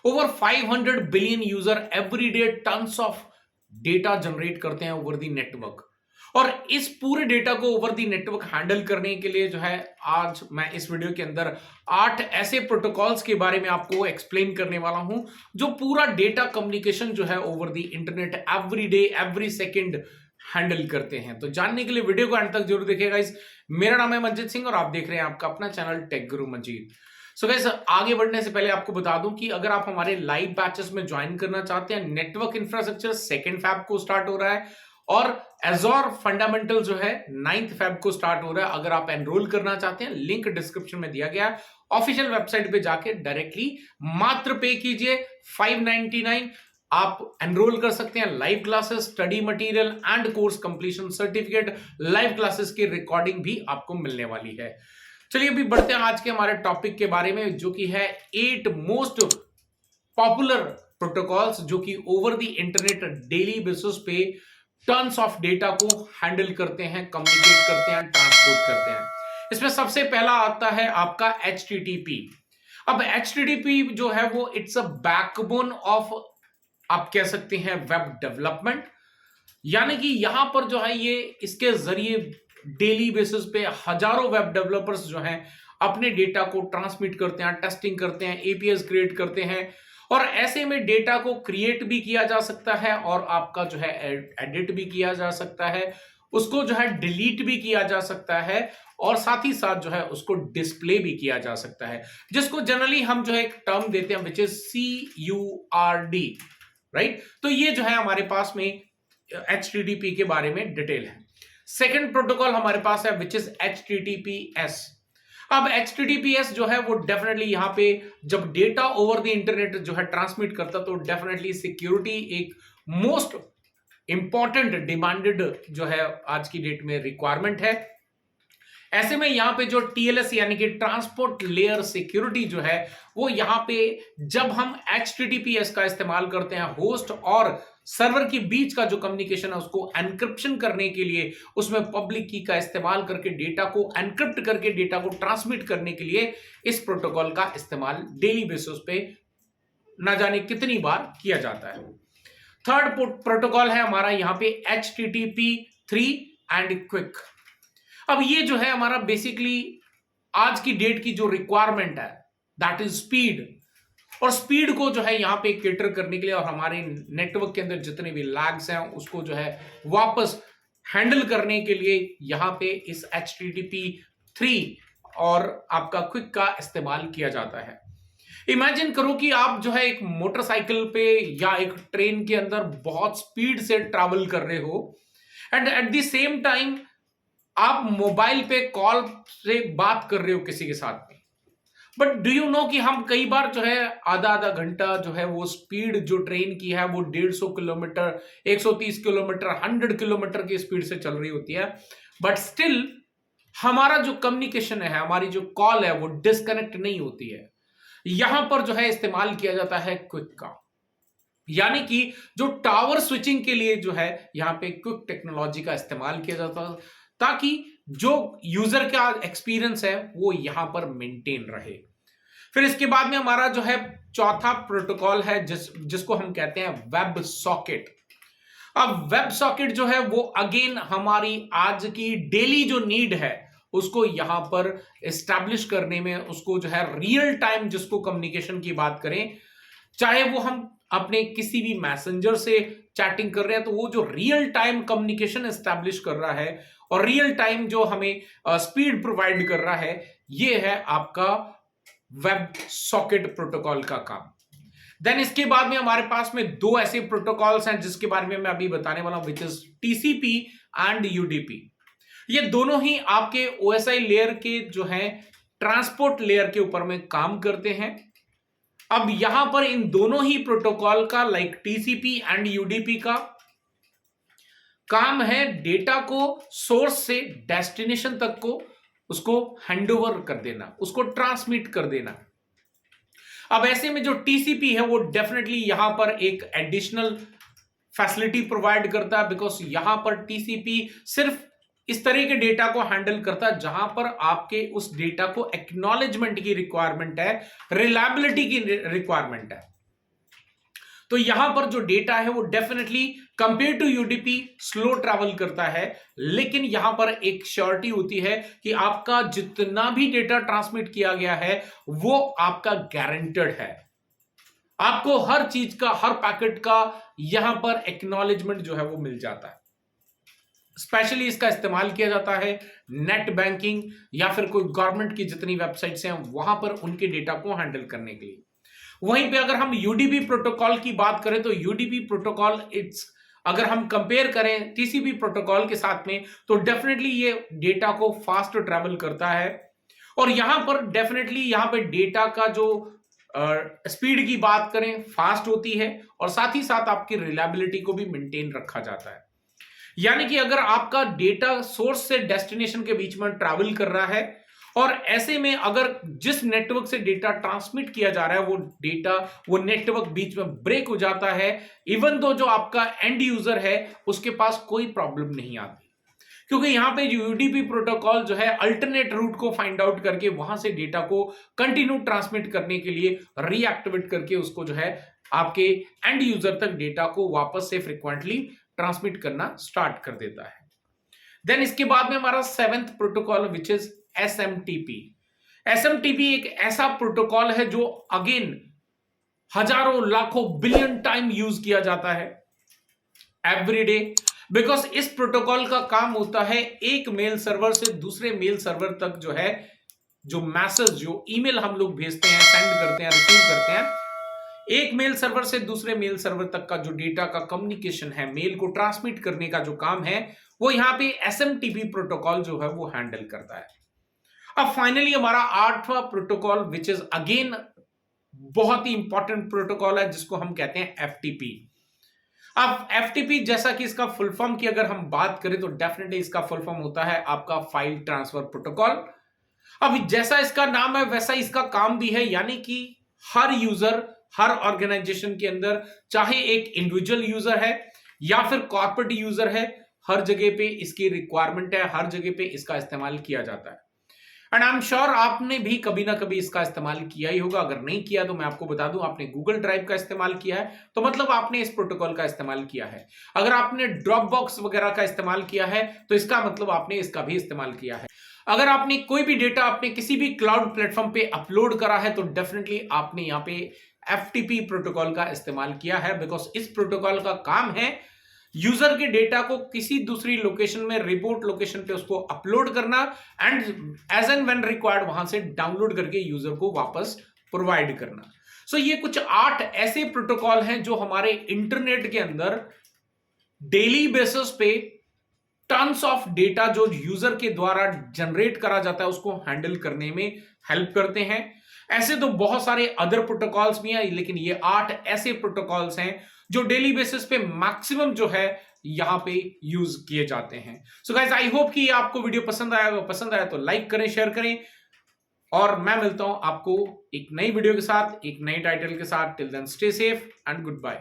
Over 500 billion user every day tons of data generate करते हैं over the network. और इस पूरे डेटा को ओवर दी नेटवर्क हैंडल करने के लिए जो है आज मैं इस वीडियो के अंदर 8 ऐसे प्रोटोकॉल्स के बारे में आपको एक्सप्लेन करने वाला हूं जो पूरा डेटा कम्युनिकेशन जो है over the internet every day every second handle करते हैं। तो जानने के लिए वीडियो को अंत तक जरूर देखिएगा। गाइस, मेरा नाम है मंजीत सिंह और आप देख रहे हैं आपका अपना चैनल टेक गुरु मंजीत। सो गाइस, आगे बढ़ने से पहले आपको बता दूं कि अगर आप हमारे लाइव बैचेस में ज्वाइन करना चाहते हैं, नेटवर्क इंफ्रास्ट्रक्चर 2 फैब को स्टार्ट हो रहा है और एजोर फंडामेंटल जो है 9 फैब को स्टार्ट हो रहा है। अगर आप एनरोल करना चाहते हैं, लिंक डिस्क्रिप्शन में दिया गया है। ऑफिशियल वेबसाइट पे जाके डायरेक्टली मात्र पे कीजिए 599, आप एनरोल कर सकते हैं। Live classes, study material and course completion certificate, live classes की रिकॉर्डिंग भी आपको मिलने वाली है। चलिए अभी बढ़ते हैं आज के हमारे टॉपिक के बारे में, जो कि है 8 मोस्ट पॉपुलर प्रोटोकॉल्स जो कि over the internet daily basis पे टन्स ऑफ डेटा को हैंडल करते हैं, कम्युनिकेट करते हैं, ट्रांसपोर्ट करते हैं। इसमें सबसे पहला आता है आपका HTTP। अब HTTP जो है वो इट्स अ बैकबोन ऑफ, आप कह सकते हैं, वेब डेवलपमेंट। यानी कि यहां पर जो है ये इसके जरिए डेली बेसिस पे हजारों वेब डेवलपर्स जो हैं अपने डेटा को ट्रांसमिट करते हैं, टेस्टिंग करते हैं, एपीआईज क्रिएट करते हैं। और ऐसे में डेटा को क्रिएट भी किया जा सकता है और आपका जो है एडिट भी किया जा सकता है, उसको जो है डिलीट भी किया जा सकता है और साथ ही साथ जो है उसको डिस्प्ले भी किया जा सकता है, जिसको जनरली हम जो है एक टर्म देते हैं विच इज CURD, राइट। तो ये जो है हमारे पास में HTTP के बारे में डिटेल है। सेकंड प्रोटोकॉल हमारे पास है विच इज HTTPS। अब HTTPS जो है वो डेफिनेटली यहां पे जब डेटा ओवर द इंटरनेट जो है ट्रांसमिट करता तो डेफिनेटली सिक्योरिटी एक मोस्ट इंपॉर्टेंट डिमांडेड जो है आज की डेट में रिक्वायरमेंट है। ऐसे में यहां पे जो TLS यानी कि ट्रांसपोर्ट लेयर सिक्योरिटी जो है वो यहां पे जब हम HTTPS का इस्तेमाल करते हैं होस्ट और सर्वर के बीच का जो कम्युनिकेशन है उसको एनक्रिप्शन करने के लिए, उसमें पब्लिक की का इस्तेमाल करके डेटा को एनक्रिप्ट करके डेटा को ट्रांसमिट करने के लिए इस प्रोटोकॉल का इस्तेमाल डेली बेसिस पे ना जाने कितनी बार किया जाता है। थर्ड प्रोटोकॉल है हमारा यहां पे HTTP3 एंड क्विक। अब ये जो है हमारा बेसिकली आज की डेट की जो रिक्वायरमेंट है दैट इज स्पीड, और स्पीड को जो है यहां पे केटर करने के लिए और हमारे नेटवर्क के अंदर जितने भी लैग्स हैं उसको जो है वापस हैंडल करने के लिए यहां पे इस HTTP3 और आपका क्विक का इस्तेमाल किया जाता है। इमेजिन करो कि आप जो है एक मोटरसाइकिल पे या एक ट्रेन के अंदर बहुत स्पीड से ट्रैवल कर रहे हो and at the same time आप मोबाइल पे कॉल से बात कर रहे हो किसी के साथ में। बट डू यू नो कि हम कई बार जो है आधा आधा घंटा जो है वो स्पीड जो ट्रेन की है वो 150 किलोमीटर, 130 किलोमीटर, 100 किलोमीटर की स्पीड से चल रही होती है, बट स्टिल हमारा जो कम्युनिकेशन है, हमारी जो कॉल है वो डिस्कनेक्ट नहीं होती है। यहां पर जो है इस्तेमाल किया जाता है क्विक का, यानी कि जो टावर स्विचिंग के लिए जो है यहां पे क्विक टेक्नोलॉजी का इस्तेमाल किया जाता है ताकि जो यूजर का एक्सपीरियंस है वो यहां पर मेंटेन रहे। फिर इसके बाद में हमारा जो है चौथा प्रोटोकॉल है जिसको हम कहते हैं वेब सॉकेट। अब वेब सॉकेट जो है वो अगेन हमारी आज की डेली जो नीड है उसको यहां पर एस्टैब्लिश करने में, उसको जो है रियल टाइम जिसको कम्युनिकेशन की बात करें, चाहे वो हम अपने किसी भी मैसेंजर से चैटिंग कर रहे हैं तो वो जो रियल टाइम कम्युनिकेशन एस्टैब्लिश कर रहा है और रियल टाइम जो हमें स्पीड प्रोवाइड कर रहा है, ये है आपका वेब सॉकेट प्रोटोकॉल का काम। देन इसके बाद में हमारे पास में 2 ऐसे प्रोटोकॉल्स हैं जिसके बारे में मैं अभी बताने वाला हूं which is TCP and UDP। ये दोनों ही आपके OSI लेयर के जो है ट्रांसपोर्ट लेयर के ऊपर में काम करते हैं। अब यहां पर इन दोनों ही प्रोटोकॉल का लाइक TCP एंड UDP का काम है डेटा को सोर्स से डेस्टिनेशन तक को उसको हैंडओवर कर देना, उसको ट्रांसमिट कर देना। अब ऐसे में जो TCP है वो डेफिनेटली यहां पर एक एडिशनल फैसिलिटी प्रोवाइड करता है, बिकॉज यहां पर TCP सिर्फ इस तरह के डेटा को हैंडल करता है जहां पर आपके उस डेटा को एक्नॉलेजमेंट की रिक्वायरमेंट है, रिलायबिलिटी की रिक्वायरमेंट है। तो यहां पर जो डेटा है वो definitely compare to UDP slow travel करता है, लेकिन यहां पर एक श्योरिटी होती है कि आपका जितना भी डेटा ट्रांसमिट किया गया है वो आपका गारंटेड है। आपको हर चीज का, हर पैकेट का यहां पर एक्नॉलेजमेंट जो है वो मिल जाता है। स्पेशली इसका इस्तेमाल किया जाता है नेट बैंकिंग या फिर कोई गवर्नमेंट की जितनी वेबसाइट्स हैं वहां पर उनके डेटा को हैंडल करने के लिए। वहीं पे अगर हम यूडीपी प्रोटोकॉल की बात करें तो यूडीपी प्रोटोकॉल अगर हम कंपेयर करें टीसीपी प्रोटोकॉल के साथ में तो डेफिनेटली ये डेटा को फास्ट ट्रैवल करता है। और यहां पर डेफिनेटली यहां पे डेटा का जो स्पीड की बात करें फास्ट होती है और साथ ही साथ आपकी रिलायबिलिटी को भी मेंटेन रखा जाता है। यानी कि अगर आपका डेटा सोर्स से डेस्टिनेशन के बीच में ट्रैवल कर रहा है और ऐसे में अगर जिस नेटवर्क से डेटा ट्रांसमिट किया जा रहा है वो डेटा, वो नेटवर्क बीच में ब्रेक हो जाता है, इवन दो जो आपका एंड यूजर है उसके पास कोई प्रॉब्लम नहीं आती, क्योंकि यहां पे यूडीपी प्रोटोकॉल जो है अल्टरनेट रूट को फाइंड आउट करके वहां से डेटा को कंटिन्यू ट्रांसमिट करने के लिए रीएक्टिवेट करके उसको जो है आपके एंड यूजर तक डेटा को वापस से फ्रिक्वेंटली ट्रांसमिट करना स्टार्ट कर देता है। देन इसके बाद में हमारा 7th protocol which is SMTP. SMTP एक ऐसा प्रोटोकॉल है जो अगेन हजारों लाखों बिलियन टाइम यूज किया जाता है एवरी डे, बिकॉज इस प्रोटोकॉल का काम होता है एक मेल सर्वर से दूसरे मेल सर्वर तक जो है जो मैसेज, जो ईमेल हम लोग भेजते हैं, सेंड करते हैं, रिसीव करते हैं, एक मेल सर्वर से दूसरे मेल सर्वर तक का जो डेटा का कम्युनिकेशन है, मेल को ट्रांसमिट करने का जो काम है वो यहां पे एसएमटीपी प्रोटोकॉल जो है वो हैंडल करता है। अब फाइनली हमारा 8वां प्रोटोकॉल विच इज अगेन बहुत ही इंपॉर्टेंट प्रोटोकॉल है जिसको हम कहते हैं एफटीपी। अब एफटीपी जैसा कि इसका फुल फॉर्म की अगर हम बात करें तो डेफिनेटली इसका फुल फॉर्म होता है आपका फाइल ट्रांसफर प्रोटोकॉल। अब जैसा इसका नाम है वैसा इसका काम भी है, यानी कि हर यूजर, हर ऑर्गेनाइजेशन के अंदर, चाहे एक इंडिविजुअल यूजर है या फिर कॉर्पोरेट यूजर है, हर जगह पे इसकी रिक्वायरमेंट है, हर जगह पे इसका इस्तेमाल किया जाता है। एंड आई एम श्योर आपने भी कभी ना कभी इसका इस्तेमाल किया ही होगा। अगर नहीं किया तो मैं आपको बता दूं, आपने गूगल ड्राइव का इस्तेमाल किया है तो मतलब आपने इस प्रोटोकॉल का इस्तेमाल किया है। अगर आपने ड्रॉप बॉक्स वगैरह का इस्तेमाल किया है तो इसका मतलब आपने इसका भी इस्तेमाल किया है। अगर आपने कोई भी डेटा आपने किसी भी क्लाउड प्लेटफॉर्म पे अपलोड करा है तो डेफिनेटली आपने यहाँ पे एफटीपी प्रोटोकॉल का इस्तेमाल किया है, बिकॉज इस प्रोटोकॉल का काम है यूजर के डेटा को किसी दूसरी लोकेशन में, रिमोट लोकेशन पे उसको अपलोड करना and as and when required वहां से डाउनलोड करके यूजर को वापस प्रोवाइड करना। सो ये कुछ 8 ऐसे प्रोटोकॉल हैं जो हमारे इंटरनेट के अंदर डेली बेसिस पे टन्स ऑफ डेटा जो यूजर के द्वारा जनरेट करा जाता है उसको हैंडल करने में हेल्प करते हैं। ऐसे तो बहुत सारे अदर प्रोटोकॉल्स भी हैं, लेकिन ये 8 ऐसे प्रोटोकॉल्स हैं जो डेली बेसिस पे मैक्सिमम जो है यहां पे यूज किए जाते हैं। सो गाइस, आई होप कि आपको वीडियो पसंद आया तो लाइक करें, शेयर करें और मैं मिलता हूं आपको एक नई वीडियो के साथ, एक नई टाइटल के साथ। Till then stay safe and good bye.